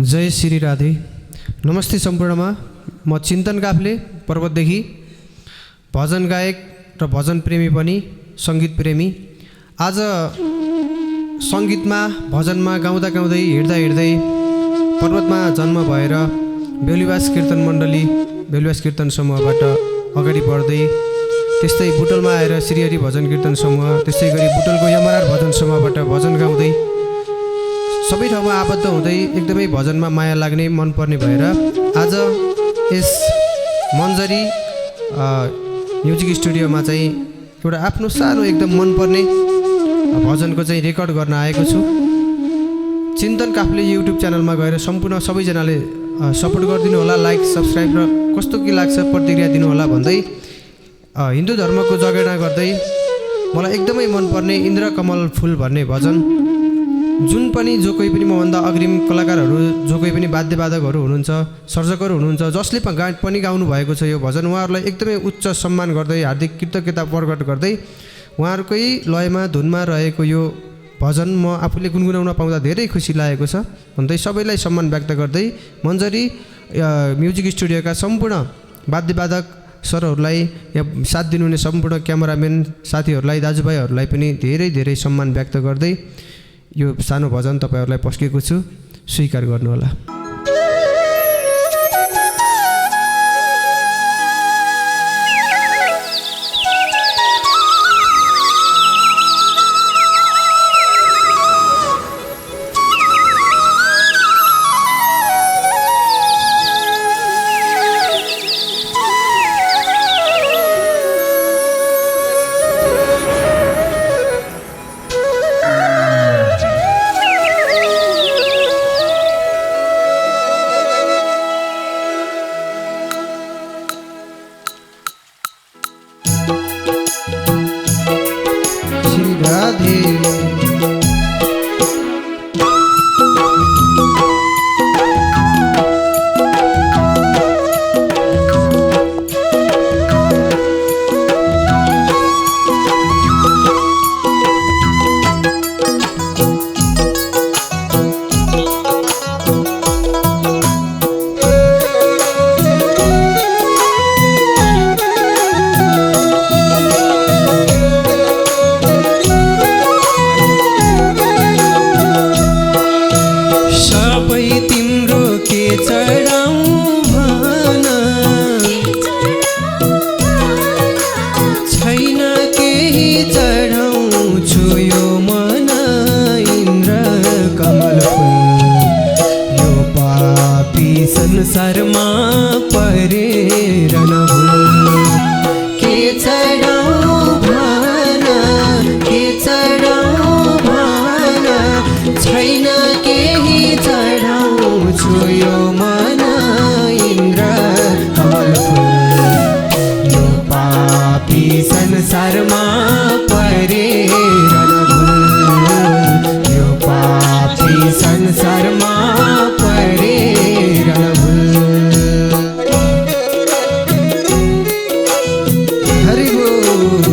जय श्री राधे। नमस्ते सम्पूर्णमा। म चिन्तन काफ्ले पर्वतदेखि भजन गायक र भजन प्रेमी पनि सङ्गीत प्रेमी। आज सङ्गीतमा भजनमा गाउँदा गाउँदै हिँड्दा हिँड्दै पर्वतमा जन्म भएर बेहुलीवास कीर्तन मण्डली बेहुलीवास कीर्तन समूहबाट अगाडि बढ्दै त्यस्तै बुटलमा आएर श्रीहरि भजन कीर्तन समूह त्यसै गरी बुटलको यमराज भजन समूहबाट भजन गाउँदै सबै ठाउँमा आबद्ध हुँदै एकदमै भजनमा माया लाग्ने मनपर्ने भएर आज यस मन्जरी म्युजिक स्टुडियोमा चाहिँ एउटा आफ्नो सानो एकदम मनपर्ने भजनको चाहिँ रेकर्ड गर्न आएको छु। चिन्तन काफ्ले युट्युब च्यानलमा गएर सम्पूर्ण सबैजनाले सपोर्ट गरिदिनु होला, लाइक सब्सक्राइब र कस्तो के लाग्छ प्रतिक्रिया दिनु होला भन्दै हिन्दू धर्मको जगेर्ना गर्दै मलाई एकदमै मनपर्ने इन्द्रकमल फुल भन्ने भजन जुन पनि जो कोही पनि मभन्दा अग्रिम कलाकारहरू जो कोही पनि वाद्यवादकहरू हुनुहुन्छ, सर्जकहरू हुनुहुन्छ, जसले पनि गाउनु भएको छ यो भजन, उहाँहरूलाई एकदमै उच्च सम्मान गर्दै हार्दिक कृतज्ञता प्रकट गर्दै उहाँहरूकै लयमा धुनमा रहेको यो भजन म आफूले गुनगुनाउन पाउँदा धेरै खुसी लागेको छ भन्दै सबैलाई सम्मान व्यक्त गर्दै मन्जरी म्युजिक स्टुडियोका सम्पूर्ण वाद्यवादक सरहरूलाई या साथ दिनुहुने सम्पूर्ण क्यामेराम्यान साथीहरूलाई दाजुभाइहरूलाई पनि धेरै धेरै सम्मान व्यक्त गर्दै यो सानो भजन तपाईहरुलाई पस्केको छु, स्वीकार गर्नुहोला। संसारमा परेर नभुल के चढाऊ भन, के चढाऊ भन, छैन केही चढाउँछु यो मन इन्द्र कमल फुल। यो पापी संसारमा परेर नभुल, यो पापी संसारमा परेर नभुल। हरि बोल।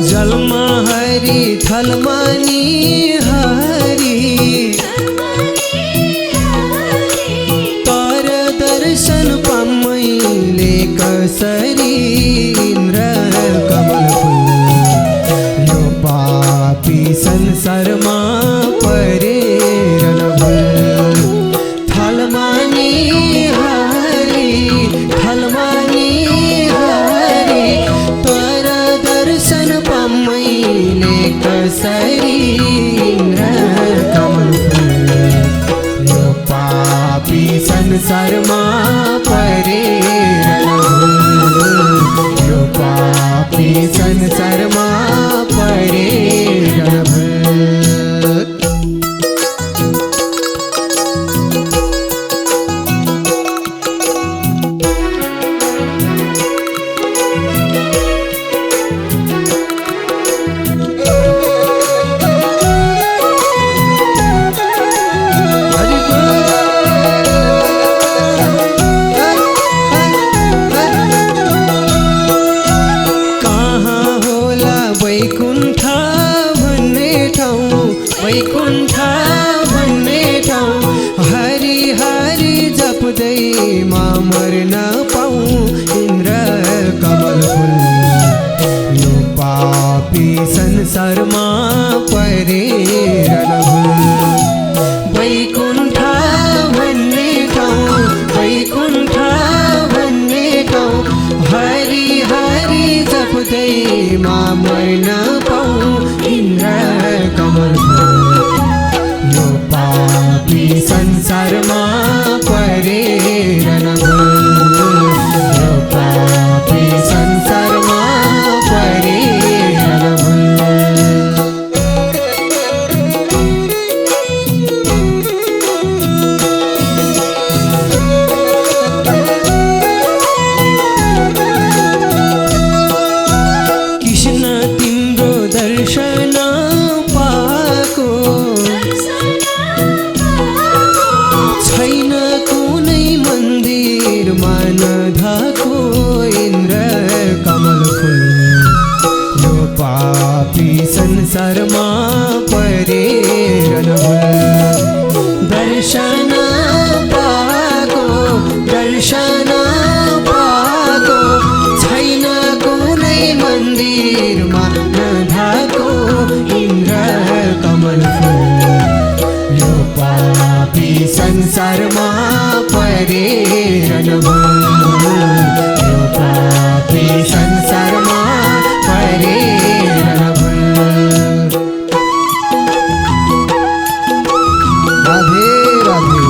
जलमा हरि थलमा नि हरि, तर दर्शन पामैले कसरी इन्द्र कमल फुल। यो पापी संसारमा परेर नभुल, थलमा नि हरि, थलमा नि हरि, तर दर्शन पामैले कसरी इन्द्र कमल फुल। यो पापी संसारमा परेर नभुल, यो पापी संसारमा परेर नभुल। कहाँ होला पापी संसारमा परेर नभुल वैकुण्ठ भन्ने ठाउँ वैकुण्ठ भन्ने ठाउँ हरि हरि जप्दैमा मर्न पाऊँ इन्द्र कमल यो पापी संसारमा परेर नभुल यो पापी संसारमा परेर नभुल संसारमा परेर नभुल दर्शन पाको छैन कुनै मन्दिरमा नधाको इन्द्र कमल फुल यो पापी संसारमा परेर नभुल यो पापी संसारमा परेर नभुल राधे राधे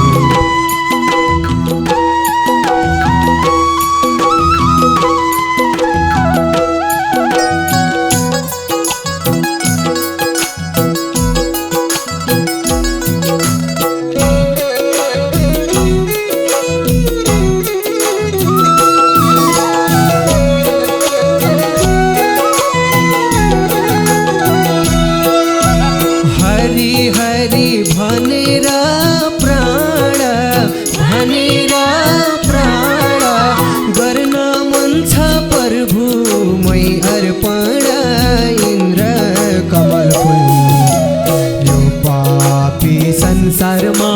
संसारमा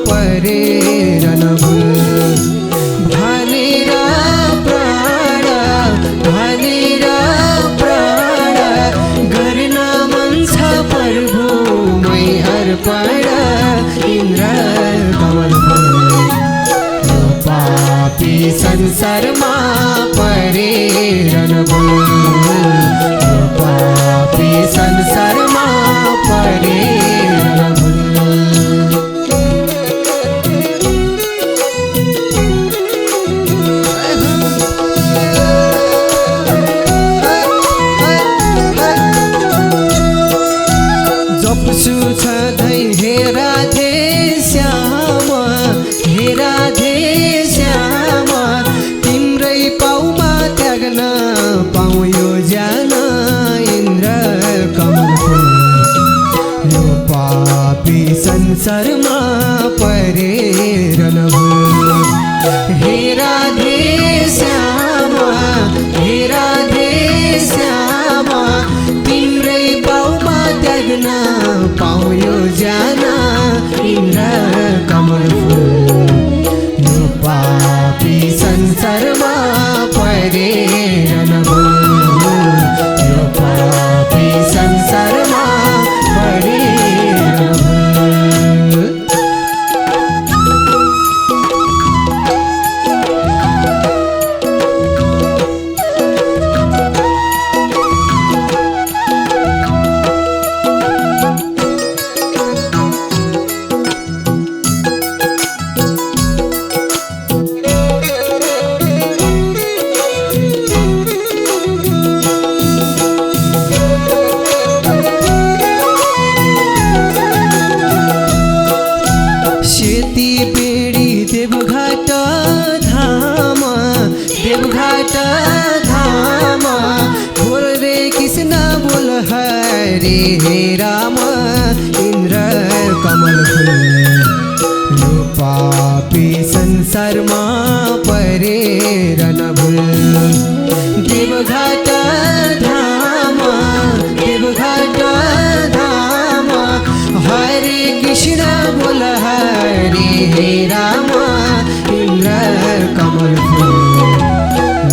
परेर नभुल भनेर प्राण गर्न मन छ प्रभु मै अर्पण इन्द्र कमल यो पापी संसारमा परेर नभुल यो पापी संसारमा परेर नभुल हे राधे श्याम तिम्रै पाउमा त्याग्न पाउँ यो ज्यान इन्द्र कमल फुल यो पापी संसारमा परेर नभुल हे राधे श्याम तिम्रै पाउमा त्याग्न पाउँ यो ज्यान इन्द्र कमल फुल यो पापी संसारमा परेर नभुल यो पापी संसारमा परेर नभुल देवघाट धाम बोल रे कृष्ण बोल हरे हे राम इन्द्र कमल फुल यो पापी संसारमा परेर नभुल देवघाट धाम हरे कृष्ण बोल हरे हे राम इन्द्र कमल फुल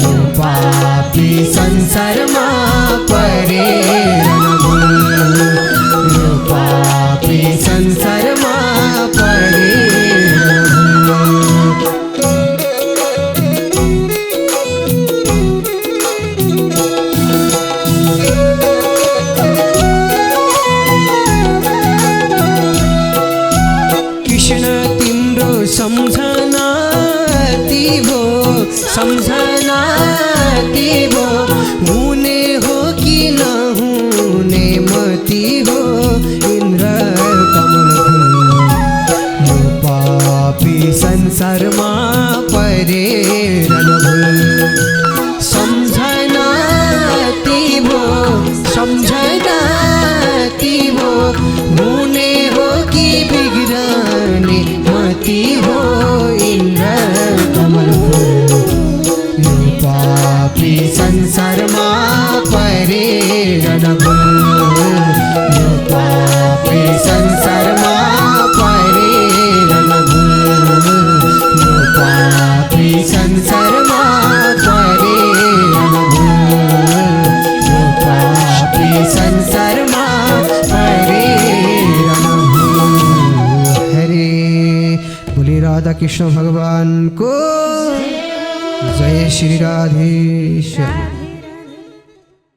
यो पापी संसारमा परेर संसारमा परेर नभुल सम्झना तिम्रो सम्झना तिम्रो हुने हो कि बिग्रने मती हो इन्द्र कमल यो पापी संसारमा परेर नभुल यो पापी संसारमा परेर नभुल यो पापी संसारमा परेर नभुल यो पापी संसारमा परेर नभुल। हरे बोले राधा कृष्ण भगवान को जय श्री राधेश्वर।